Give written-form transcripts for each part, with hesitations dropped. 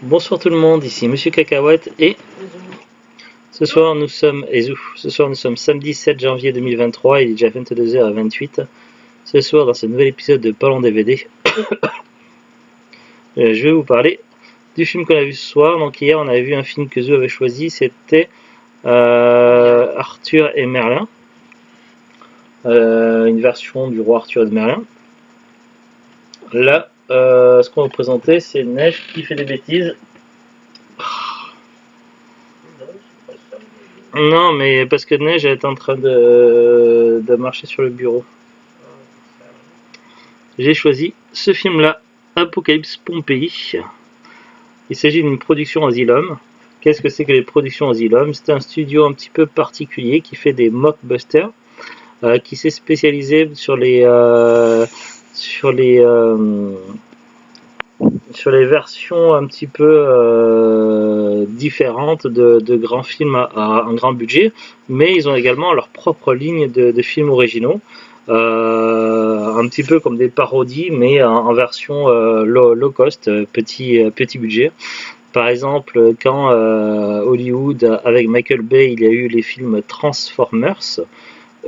Bonsoir tout le monde, ici Monsieur Cacahuète et ce soir nous sommes samedi 7 janvier 2023, il est déjà 22h28. Ce soir dans ce nouvel épisode de Parlons DVD, je vais vous parler du film qu'on a vu ce soir. Donc hier on avait vu un film que Zou avait choisi, c'était Arthur et Merlin, une version du roi Arthur et de Merlin. Là, ce qu'on va vous présenter, c'est Neige qui fait des bêtises. Non, mais parce que Neige est en train de marcher sur le bureau. J'ai choisi ce film-là, Apocalypse Pompéi. Il s'agit d'une production Asylum. Qu'est-ce que c'est que les productions Asylum? C'est un studio un petit peu particulier qui fait des mockbusters, qui s'est spécialisé sur les versions un petit peu différentes de grands films à un grand budget, mais ils ont également leur propre ligne de films originaux, un petit peu comme des parodies, mais en version low cost, petit budget. Par exemple, quand Hollywood, avec Michael Bay, il y a eu les films Transformers,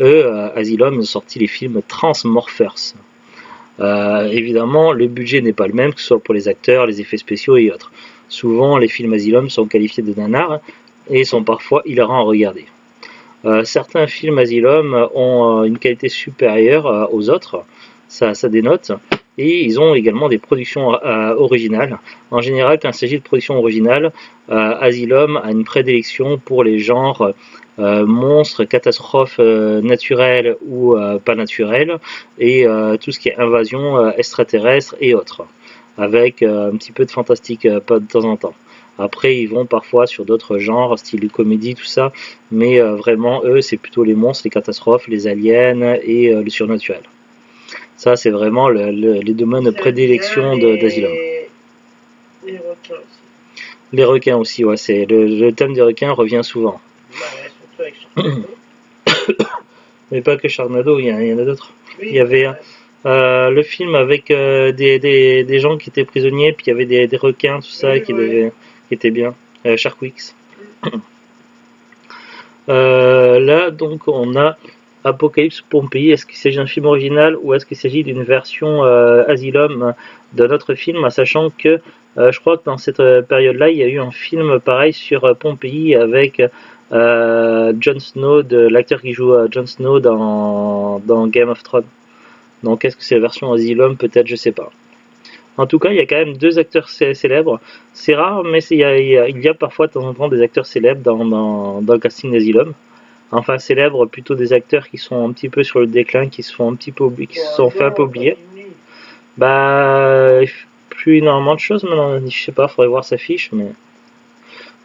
eux, Asylum, ils ont sorti les films Transmorphers. Évidemment, le budget n'est pas le même, que ce soit pour les acteurs, les effets spéciaux et autres. Souvent, les films Asylum sont qualifiés de nanars et sont parfois hilarants à regarder. Certains films Asylum ont une qualité supérieure aux autres, ça dénote, et ils ont également des productions originales. En général, quand il s'agit de productions originales, Asylum a une prédilection pour les genres monstres, catastrophes naturelles ou pas naturelles, et tout ce qui est invasion extraterrestre et autres, avec un petit peu de fantastique de temps en temps. Après, ils vont parfois sur d'autres genres, style comédie, tout ça, mais vraiment, eux, c'est plutôt les monstres, les catastrophes, les aliens et le surnaturel. Ça, c'est vraiment les domaines de prédilection d'Asylum. Les requins aussi. Les requins aussi, ouais, le thème des requins revient souvent. Ouais, surtout avec Sharknado. Mais pas que Sharknado, il y en a d'autres. Oui, Il y avait le film avec des gens qui étaient prisonniers, puis il y avait des requins, tout ça, oui, qui ouais. étaient bien. Shark Weeks. Là, donc, on a Apocalypse Pompéi. Est-ce qu'il s'agit d'un film original ou est-ce qu'il s'agit d'une version Asylum d'un autre film, sachant que je crois que dans cette période-là, il y a eu un film pareil sur Pompéi avec Jon Snow, l'acteur qui joue Jon Snow dans Game of Thrones. Donc est-ce que c'est la version Asylum? Peut-être, je sais pas. En tout cas, il y a quand même deux acteurs célèbres. C'est rare, mais il y a parfois de temps en temps des acteurs célèbres dans le casting d'Asylum. Enfin, célèbres, plutôt des acteurs qui sont un petit peu sur le déclin, qui se sont fait un peu oublier. Bah, plus énormément de choses maintenant. Je sais pas, faudrait voir sa fiche, mais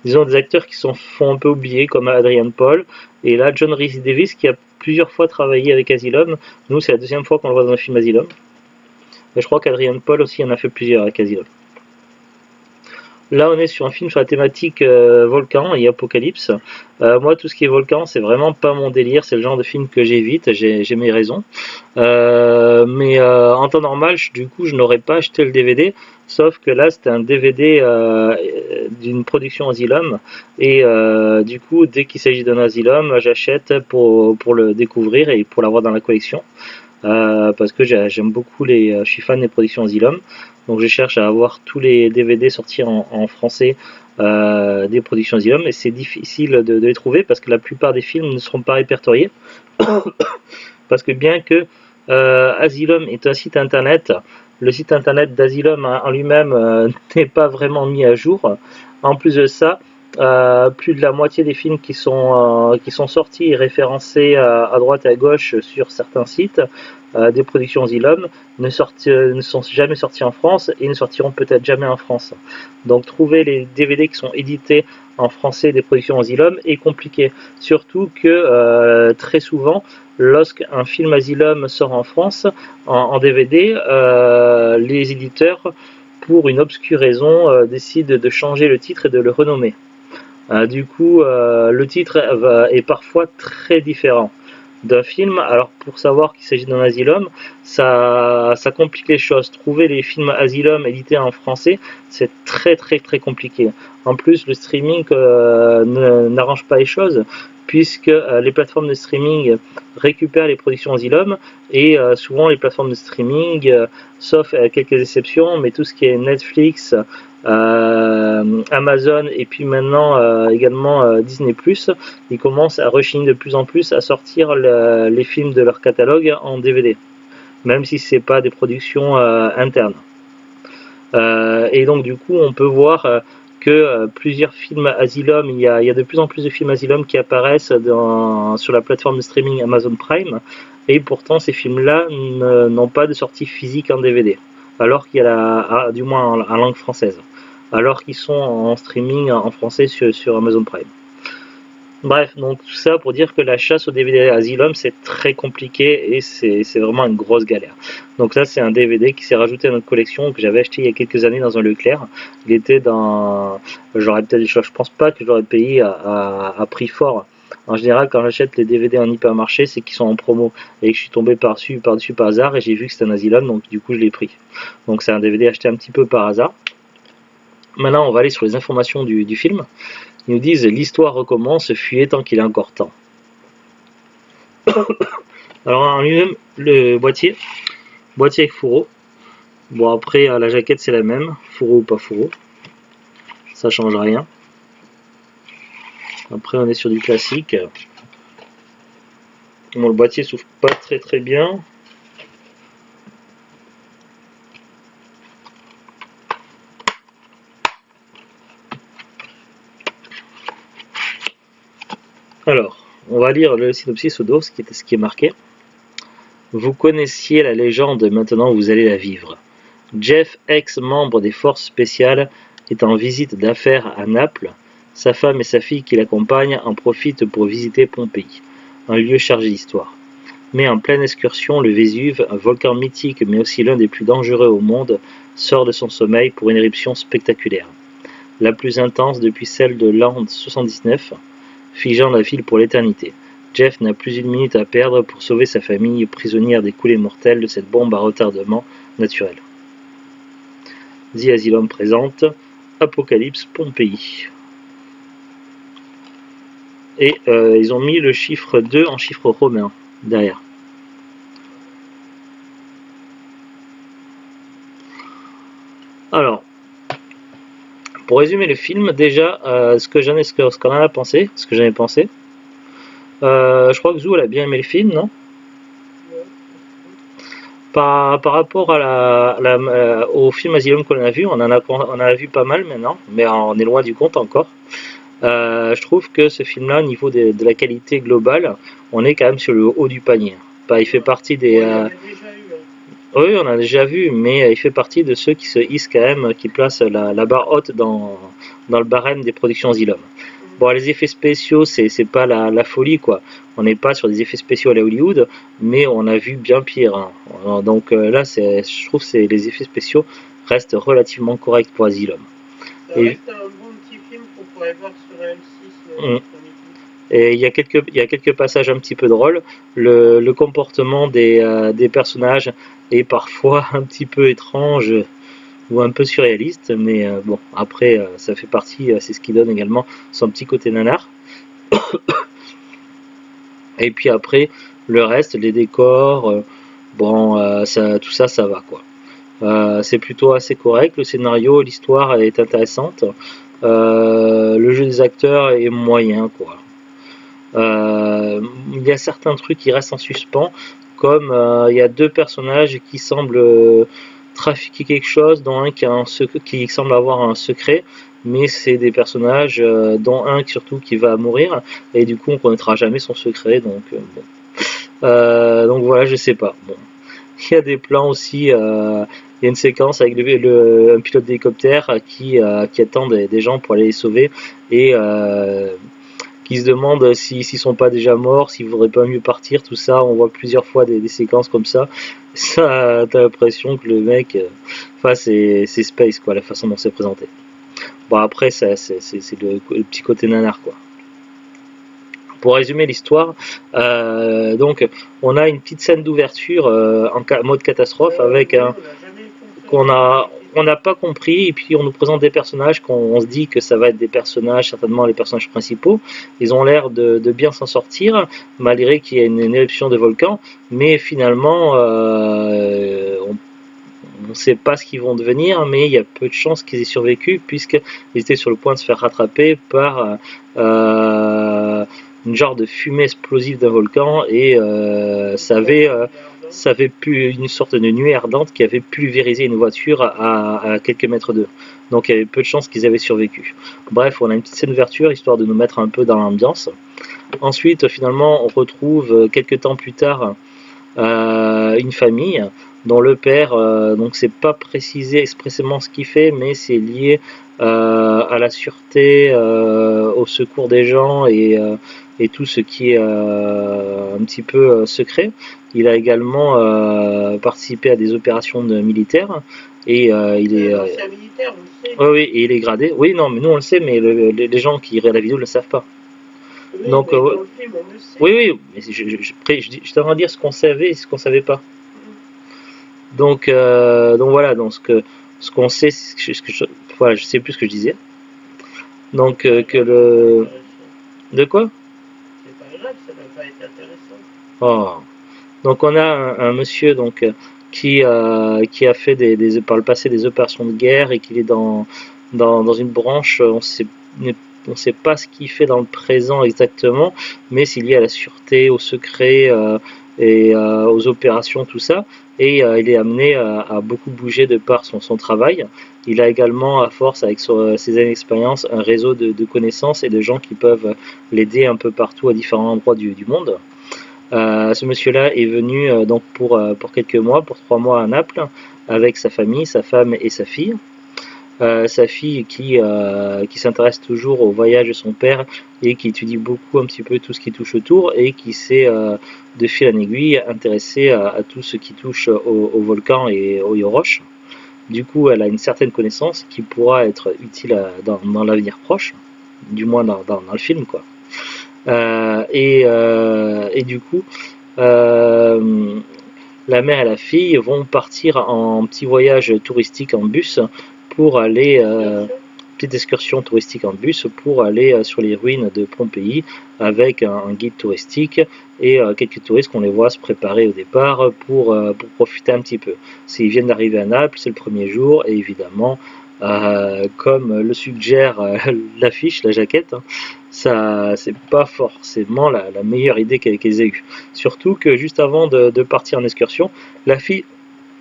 disons des acteurs qui se font un peu oublier, comme Adrian Paul. Et là, John Rhys Davies, qui a plusieurs fois travaillé avec Asylum. Nous, c'est la deuxième fois qu'on le voit dans un film Asylum. Et je crois qu'Adrian Paul aussi en a fait plusieurs avec Asylum. Là, on est sur un film sur la thématique volcan et apocalypse. Moi, tout ce qui est volcan, c'est vraiment pas mon délire. C'est le genre de film que j'évite. J'ai mes raisons. Mais en temps normal, du coup, je n'aurais pas acheté le DVD. Sauf que là, c'était un DVD d'une production Asylum. Et du coup, dès qu'il s'agit d'un Asylum, j'achète pour le découvrir et pour l'avoir dans la collection. Parce que j'aime beaucoup je suis fan des productions Asylum, donc je cherche à avoir tous les DVD sortis en français des productions Asylum, et c'est difficile de les trouver parce que la plupart des films ne seront pas répertoriés. Parce que bien que Asylum est un site internet, le site internet d'Asylum en lui-même n'est pas vraiment mis à jour. En plus de ça, plus de la moitié des films qui sont sortis et référencés à droite et à gauche sur certains sites des productions Asylum ne sont jamais sortis en France et ne sortiront peut-être jamais en France. Donc trouver les DVD qui sont édités en français des productions Asylum est compliqué. Surtout que très souvent, lorsqu'un film Asylum sort en France en DVD, les éditeurs, pour une obscure raison, décident de changer le titre et de le renommer. Du coup, le titre est parfois très différent. d'un film. Alors pour savoir qu'il s'agit d'un Asylum, ça complique les choses. Trouver les films Asylum édités en français, c'est très compliqué. En plus, le streaming n'arrange pas les choses, puisque les plateformes de streaming récupèrent les productions Asylum, et souvent les plateformes de streaming, sauf quelques exceptions, mais tout ce qui est Netflix, Amazon et puis maintenant également Disney+, ils commencent à rechigner de plus en plus à sortir les films de leur catalogue en DVD, même si c'est pas des productions internes. Et donc du coup on peut voir que plusieurs films Asylum, il y a de plus en plus de films Asylum qui apparaissent sur la plateforme de streaming Amazon Prime, et pourtant ces films-là n'ont pas de sortie physique en DVD, alors qu'il y a du moins en langue française, alors qu'ils sont en streaming en français sur Amazon Prime. Bref, donc tout ça pour dire que la chasse au DVD Asylum, c'est très compliqué et c'est vraiment une grosse galère. Donc là, c'est un DVD qui s'est rajouté à notre collection, que j'avais acheté il y a quelques années dans un Leclerc. Il était dans... je pense pas que je l'aurais payé à prix fort. En général, quand j'achète les DVD en hypermarché, c'est qu'ils sont en promo et que je suis tombé par-dessus par hasard et j'ai vu que c'était un Asylum, donc du coup je l'ai pris. Donc c'est un DVD acheté un petit peu par hasard. Maintenant, on va aller sur les informations du film. Ils nous disent l'histoire recommence, fuyez tant qu'il est encore temps. Alors en lui-même, le boîtier avec fourreau. Bon, après la jaquette c'est la même, fourreau ou pas fourreau, ça change rien. Après on est sur du classique. Bon, le boîtier s'ouvre pas très bien. Alors, on va lire le synopsis au dos, ce qui est marqué. Vous connaissiez la légende, maintenant vous allez la vivre. Jeff, ex-membre des forces spéciales, est en visite d'affaires à Naples. Sa femme et sa fille qui l'accompagnent en profitent pour visiter Pompéi, un lieu chargé d'histoire. Mais en pleine excursion, le Vésuve, un volcan mythique mais aussi l'un des plus dangereux au monde, sort de son sommeil pour une éruption spectaculaire. La plus intense depuis celle de l'an 79, figeant la ville pour l'éternité. Jeff n'a plus une minute à perdre pour sauver sa famille prisonnière des coulées mortelles de cette bombe à retardement naturel. The Asylum présente Apocalypse Pompéi. Et ils ont mis le chiffre 2 en chiffre romain derrière. Alors, pour résumer le film, déjà, ce qu'on en a pensé, ce que j'en ai pensé. Je crois que Zou elle a bien aimé le film, non? Par rapport au film Asylum qu'on a vu, on en a vu pas mal maintenant, mais on est loin du compte encore. Je trouve que ce film-là, au niveau de la qualité globale, on est quand même sur le haut du panier. Il fait partie des... Oui, on a déjà vu, mais il fait partie de ceux qui se hissent quand même, qui placent la barre haute dans le barème des productions Asylum. Bon, les effets spéciaux, c'est pas la folie, quoi. On n'est pas sur des effets spéciaux à la Hollywood, mais on a vu bien pire. Hein. Donc là, je trouve que les effets spéciaux restent relativement corrects pour Asylum. Ça reste un bon petit film qu'on pourrait voir sur M6. Et il y a quelques passages un petit peu drôles. Le comportement des personnages est parfois un petit peu étrange ou un peu surréaliste, mais bon, après, ça fait partie, c'est ce qui donne également son petit côté nanar. Et puis après, le reste, les décors, bon, tout ça, ça va, quoi. C'est plutôt assez correct, le scénario, l'histoire est intéressante. Le jeu des acteurs est moyen, quoi. Il y a certains trucs qui restent en suspens, comme il y a deux personnages qui semblent trafiquer quelque chose, dont un qui semble avoir un secret, mais c'est des personnages, dont un surtout qui va mourir, et du coup on connaîtra jamais son secret, donc bon. Donc voilà, je sais pas. Bon. Il y a des plans aussi, il y a une séquence avec un pilote d'hélicoptère qui attend des gens pour aller les sauver, et qui se demandent s'ils sont pas déjà morts, s'ils voudraient pas mieux partir, tout ça. On voit plusieurs fois des séquences comme ça. Ça, t'as l'impression que le mec, enfin c'est space, quoi, la façon dont c'est présenté. Bon, après c'est le petit côté nanar, quoi. Pour résumer l'histoire, donc on a une petite scène d'ouverture en mode catastrophe avec un qu'on a on n'a pas compris et puis on nous présente des personnages qu'on se dit que ça va être des personnages, certainement les personnages principaux. Ils ont l'air de bien s'en sortir malgré qu'il y ait une éruption de volcan, mais finalement on ne sait pas ce qu'ils vont devenir, mais il y a peu de chances qu'ils aient survécu puisqu'ils étaient sur le point de se faire rattraper par une genre de fumée explosive d'un volcan et ça avait pu une sorte de nuée ardente qui avait pulvérisé une voiture à quelques mètres d'eux. Donc il y avait peu de chances qu'ils avaient survécu. Bref, on a une petite scène d'ouverture histoire de nous mettre un peu dans l'ambiance. Ensuite, finalement, on retrouve quelques temps plus tard une famille dont le père, donc c'est pas précisé expressément ce qu'il fait, mais c'est lié à la sûreté, au secours des gens et tout ce qui est un petit peu secret. Il a également participé à des opérations militaires et il est militaire, on le sait. oui, et il est gradé. Oui, non, mais nous on le sait, mais les gens qui regardent la vidéo ne le savent pas. Oui, Donc dans le film, on le sait. oui, mais je t'en dire ce qu'on savait et ce qu'on savait pas. Donc voilà, donc ce qu'on sait, voilà, je sais plus ce que je disais. Donc que le de quoi? C'est pas grave, ça va pas être intéressant. Oh. Donc on a un monsieur donc qui a fait par le passé des opérations de guerre et qui est dans une branche, on sait pas ce qu'il fait dans le présent exactement, mais c'est lié à la sûreté, au secret et aux opérations, tout ça. Et il est amené à beaucoup bouger de par son travail. Il a également, à force, avec ses années d'expérience, un réseau de connaissances et de gens qui peuvent l'aider un peu partout à différents endroits du monde. Ce monsieur-là est venu donc pour quelques mois, pour 3 mois à Naples, avec sa famille, sa femme et sa fille. Sa fille qui s'intéresse toujours au voyage de son père et qui étudie beaucoup un petit peu tout ce qui touche autour et qui s'est de fil en aiguille intéressée à tout ce qui touche au volcan et aux roches. Du coup, elle a une certaine connaissance qui pourra être utile dans l'avenir proche, du moins dans le film, quoi. Et du coup, la mère et la fille vont partir en petit voyage touristique en bus pour aller petite excursion touristique en bus pour aller sur les ruines de Pompéi avec un guide touristique et quelques touristes qu'on les voit se préparer au départ pour profiter un petit peu. S'ils viennent d'arriver à Naples, c'est le premier jour et évidemment comme le suggère l'affiche, la jaquette, hein, ça c'est pas forcément la meilleure idée qu'ils aient eue. Surtout que juste avant de partir en excursion, la fille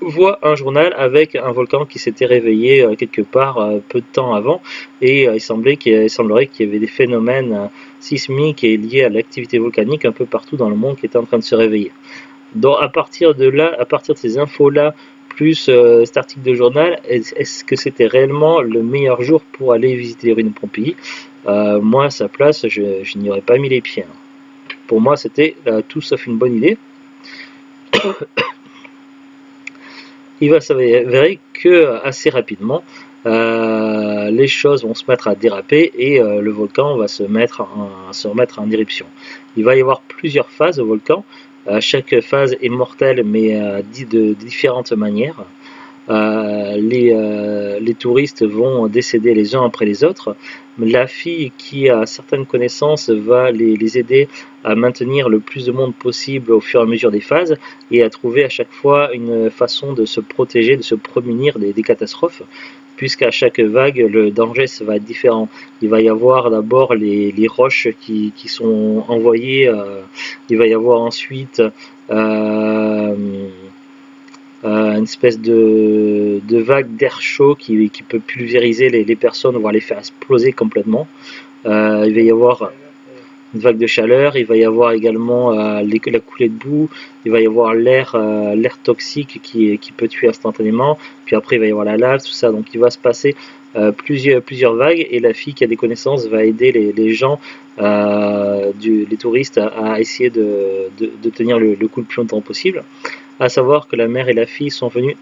voit un journal avec un volcan qui s'était réveillé quelque part peu de temps avant et il semblerait qu'il y avait des phénomènes sismiques et liés à l'activité volcanique un peu partout dans le monde qui étaient en train de se réveiller. Donc à partir de là, à partir de ces infos-là, plus cet article de journal, est-ce que c'était réellement le meilleur jour pour aller visiter les ruines de Pompéi? Moi, à sa place, je n'y aurais pas mis les pieds. Pour moi, c'était tout sauf une bonne idée. Il va s'avérer que assez rapidement, les choses vont se mettre à déraper et le volcan va se remettre en éruption. Il va y avoir plusieurs phases au volcan. Chaque phase est mortelle, mais de différentes manières. Les touristes vont décéder les uns après les autres. La fille qui a certaines connaissances va les aider à maintenir le plus de monde possible au fur et à mesure des phases et à trouver à chaque fois une façon de se protéger, de se prémunir des catastrophes, puisqu'à chaque vague, le danger va être différent. Il va y avoir d'abord les roches qui sont envoyées, il va y avoir ensuite une espèce de vague d'air chaud qui peut pulvériser les personnes, voire les faire exploser complètement. Il va y avoir une vague de chaleur, il va y avoir également la coulée de boue, il va y avoir l'air toxique qui peut tuer instantanément, puis après il va y avoir la lave, tout ça, donc il va se passer plusieurs vagues et la fille qui a des connaissances va aider les gens, les touristes à essayer de tenir le coup le plus longtemps possible. À savoir que la mère et la fille sont venues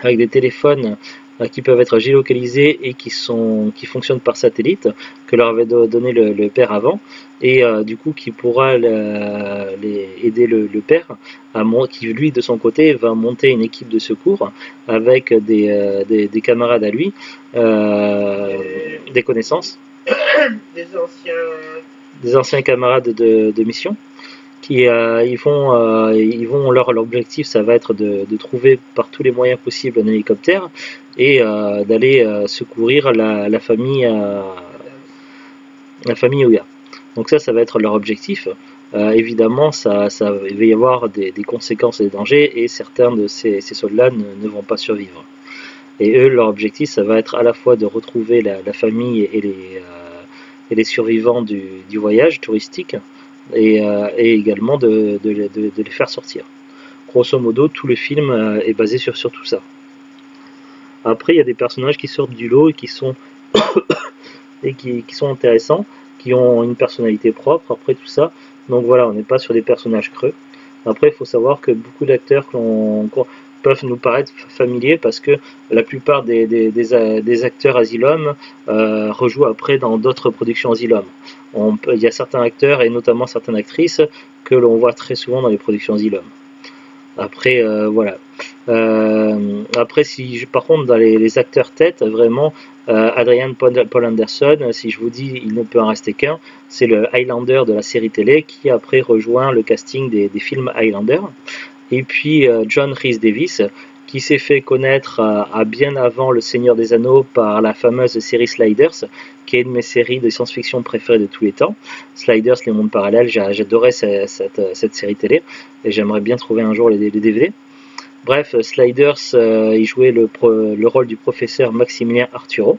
avec des téléphones qui peuvent être géolocalisés et qui fonctionnent par satellite, que leur avait donné le père avant, et du coup qui pourra aider le père, qui lui de son côté va monter une équipe de secours avec des camarades à lui, des connaissances, des anciens camarades de mission, qui ils vont leur objectif, ça va être de trouver par tous les moyens possibles un hélicoptère et d'aller secourir la famille Oya. Donc ça va être leur objectif. Évidemment, il va y avoir des conséquences et des dangers, et certains de ces soldats ne vont pas survivre. Et eux, leur objectif, ça va être à la fois de retrouver la famille et les survivants du voyage touristique, et également de les faire sortir. Grosso modo, tout le film est basé sur tout ça. Après, il y a des personnages qui sortent du lot et qui sont intéressants, qui ont une personnalité propre après tout ça. Donc voilà, on n'est pas sur des personnages creux. Après, il faut savoir que beaucoup d'acteurs peuvent nous paraître familiers, parce que la plupart des acteurs Asylum rejouent après dans d'autres productions Asylum. Il y a certains acteurs et notamment certaines actrices que l'on voit très souvent dans les productions Asylum. Après, voilà. Après, par contre, dans les acteurs têtes, vraiment, Adrian Paul Anderson, si je vous dis il ne peut en rester qu'un, c'est le Highlander de la série télé qui après rejoint le casting des films Highlander. Et puis John Rhys Davies, qui s'est fait connaître à bien avant Le Seigneur des Anneaux par la fameuse série Sliders, qui est une de mes séries de science-fiction préférées de tous les temps. Sliders, les mondes parallèles, j'adorais cette série télé, et j'aimerais bien trouver un jour les DVD. Bref, Sliders, il jouait le rôle du professeur Maximilien Arturo,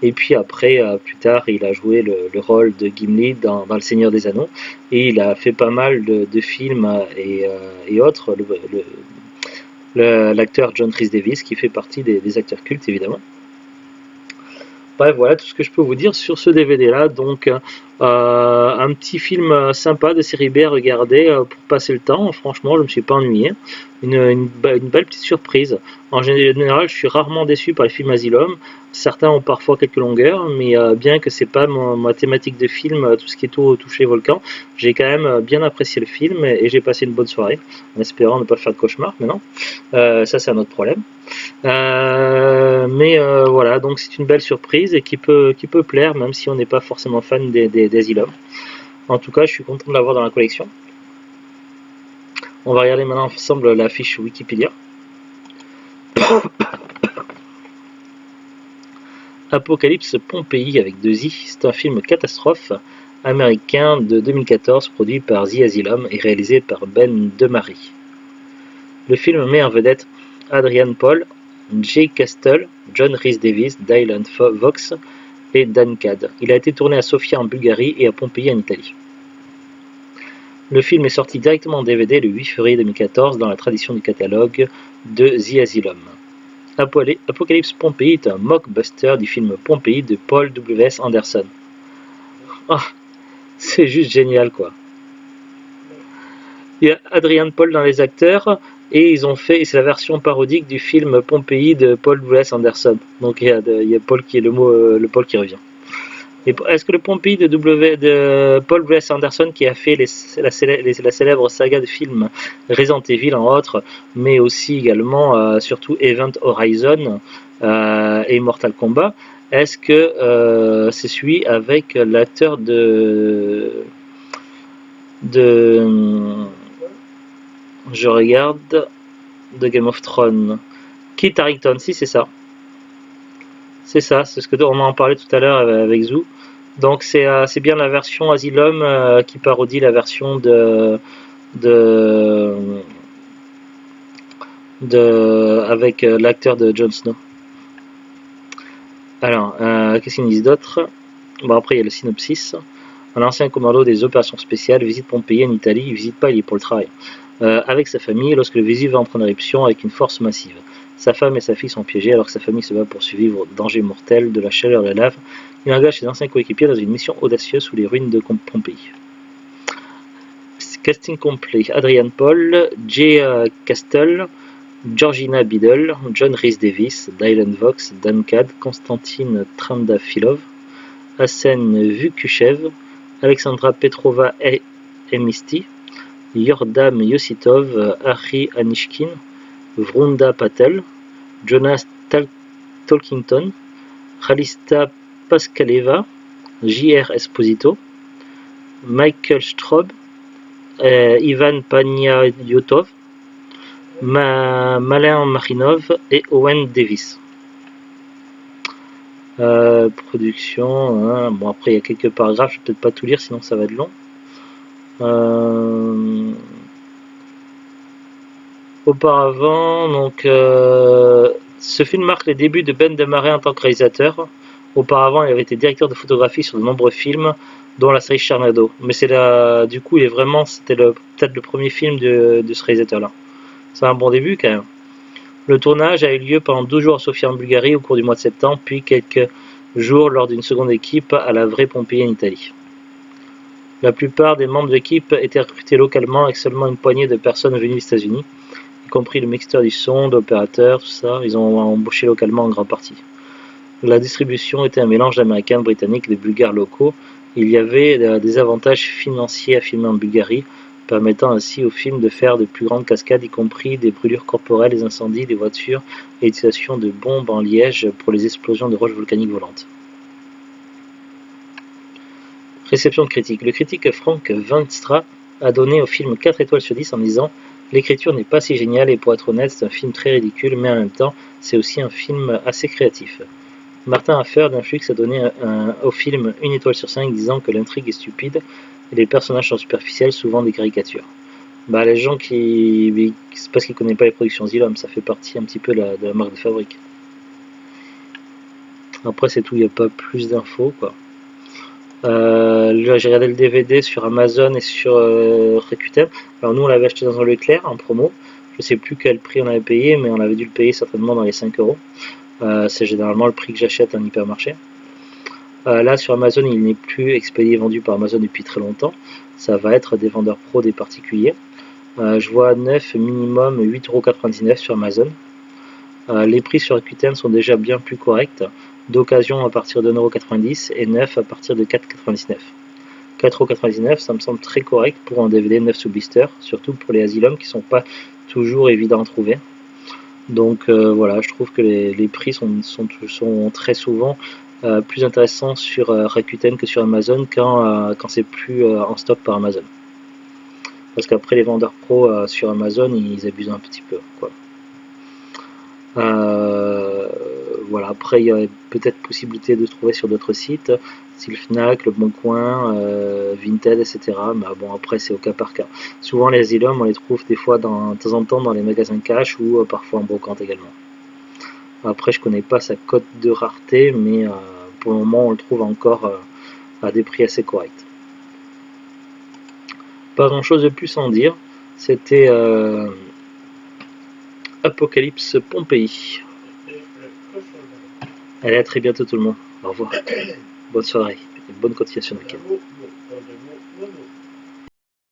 et puis après, plus tard, il a joué le rôle de Gimli dans Le Seigneur des Anneaux, et il a fait pas mal de films et autres. L'acteur John Rhys Davies, qui fait partie des acteurs cultes, évidemment. Bref, voilà tout ce que je peux vous dire sur ce DVD là. Donc un petit film sympa de série B à regarder pour passer le temps. Franchement, je me suis pas ennuyé. Une belle petite surprise. En général, je suis rarement déçu par les films Asylum. Certains ont parfois quelques longueurs, mais bien que c'est pas ma thématique de film, tout ce qui est touché volcan, j'ai quand même bien apprécié le film et j'ai passé une bonne soirée, en espérant ne pas faire de cauchemar. Mais non, ça c'est un autre problème. Mais voilà, donc c'est une belle surprise et qui peut plaire, même si on n'est pas forcément fan des Asylum. En tout cas, je suis content de l'avoir dans la collection. On va regarder maintenant ensemble la fiche Wikipédia. Apocalypse Pompéi avec 2 i, c'est un film catastrophe américain de 2014 produit par The Asylum et réalisé par Ben DeMarie. Le film met en vedette Adrian Paul, Jay Castle, John Rhys Davies, Dylan Vox et Dan Cad. Il a été tourné à Sofia en Bulgarie et à Pompéi en Italie. Le film est sorti directement en DVD le 8 février 2014 dans la tradition du catalogue de The Asylum. Apocalypse Pompéi est un mockbuster du film Pompéi de Paul W.S. Anderson. Oh, c'est juste génial quoi. Il y a Adrian Paul dans les acteurs et c'est la version parodique du film Pompéi de Paul W.S. Anderson. Donc il y a Paul qui est le Paul qui revient. Est-ce que le Pompéi de Paul W.S. Anderson, qui a fait la célèbre saga de films Resident Evil en autres, mais aussi également surtout Event Horizon et Mortal Kombat, est-ce que c'est celui avec l'acteur je regarde de Game of Thrones, Kit Harington? Si, c'est ça. C'est ça, c'est ce que on en parlait tout à l'heure avec Zou. Donc c'est bien la version Asylum qui parodie la version avec l'acteur de Jon Snow. Alors, qu'est-ce qu'ils disent d'autre? Bon, après il y a le synopsis. Un ancien commando des opérations spéciales visite Pompéi en Italie. Il visite pas, il est pour le travail. Avec sa famille, lorsque le Vésuve entre en éruption avec une force massive. Sa femme et sa fille sont piégées alors que sa famille se bat pour survivre au danger mortel de la chaleur de la lave. Il engage ses anciens coéquipiers dans une mission audacieuse sous les ruines de Pompéi. Casting complet: Adrian Paul, Jay Castle, Georgina Biddle, John Rhys Davis, Dylan Vox, Dan Cad, Konstantin Trandafilov, Hassen Vukushev, Alexandra Petrova Emisti, Yordam Yositov, Harry Anishkin, Vrunda Patel, Jonas Tolkington, Khalista Paskaleva, J.R. Esposito, Michael Straub, Ivan Panyayotov, Malin Marinov et Owen Davis. Production, hein. Bon après il y a quelques paragraphes, je vais peut-être pas tout lire sinon ça va être long. Auparavant, donc ce film marque les débuts de Ben Desmarais en tant que réalisateur. Auparavant, il avait été directeur de photographie sur de nombreux films, dont la série Charnado. Mais c'est là, du coup, c'était peut-être le premier film de ce réalisateur-là. C'est un bon début quand même. Le tournage a eu lieu pendant 12 jours à Sofia en Bulgarie au cours du mois de septembre, puis quelques jours lors d'une seconde équipe à la vraie Pompéi en Italie. La plupart des membres de l'équipe étaient recrutés localement avec seulement une poignée de personnes venues des États-Unis, y compris le mixeur du son, l'opérateur, tout ça. Ils ont embauché localement en grande partie. La distribution était un mélange d'Américains, de Britanniques et de Bulgares locaux. Il y avait des avantages financiers à filmer en Bulgarie, permettant ainsi au film de faire de plus grandes cascades, y compris des brûlures corporelles, des incendies, des voitures et l'utilisation de bombes en liège pour les explosions de roches volcaniques volantes. Réception de critique. Le critique Frank Veenstra a donné au film 4 étoiles sur 10 en disant « L'écriture n'est pas si géniale et pour être honnête, c'est un film très ridicule, mais en même temps, c'est aussi un film assez créatif. » Martin Affer d'Influx a donné au film 1 étoile sur 5 disant que l'intrigue est stupide et les personnages sont superficiels, souvent des caricatures. Bah, les gens c'est parce qu'ils ne connaissent pas les productions Zilom, ça fait partie un petit peu de la marque de fabrique. Après c'est tout, il n'y a pas plus d'infos quoi. J'ai regardé le DVD sur Amazon et sur Rakuten. Alors nous on l'avait acheté dans un Leclerc en promo. Je sais plus quel prix on avait payé, mais on avait dû le payer certainement dans les 5 euros. C'est généralement le prix que j'achète en hypermarché. Là sur Amazon il n'est plus expédié vendu par Amazon depuis très longtemps. Ça va être des vendeurs pro, des particuliers. Je vois neuf minimum 8,99€ sur Amazon. Les prix sur Rakuten sont déjà bien plus corrects. D'occasion à partir de 1,90€ et neuf à partir de 4,99€. 4,99€, ça me semble très correct pour un DVD neuf sous blister, surtout pour les Asylum qui sont pas toujours évidents à trouver. Donc voilà, je trouve que les prix sont très souvent plus intéressants sur Rakuten que sur Amazon quand c'est plus en stock par Amazon. Parce qu'après les vendeurs pro sur Amazon, ils abusent un petit peu, quoi. Voilà, après il y a peut-être possibilité de trouver sur d'autres sites, style Fnac, Le Bon Coin, Vinted, etc. Mais bon, après c'est au cas par cas. Souvent les Asylum, on les trouve des fois de temps en temps dans les magasins cash ou parfois en brocante également. Après je connais pas sa cote de rareté, mais pour le moment on le trouve encore à des prix assez corrects. Pas grand chose de plus à en dire, c'était Apocalypse Pompéi. Allez, à très bientôt tout le monde. Au revoir. Bonne soirée et bonne continuation de week-end.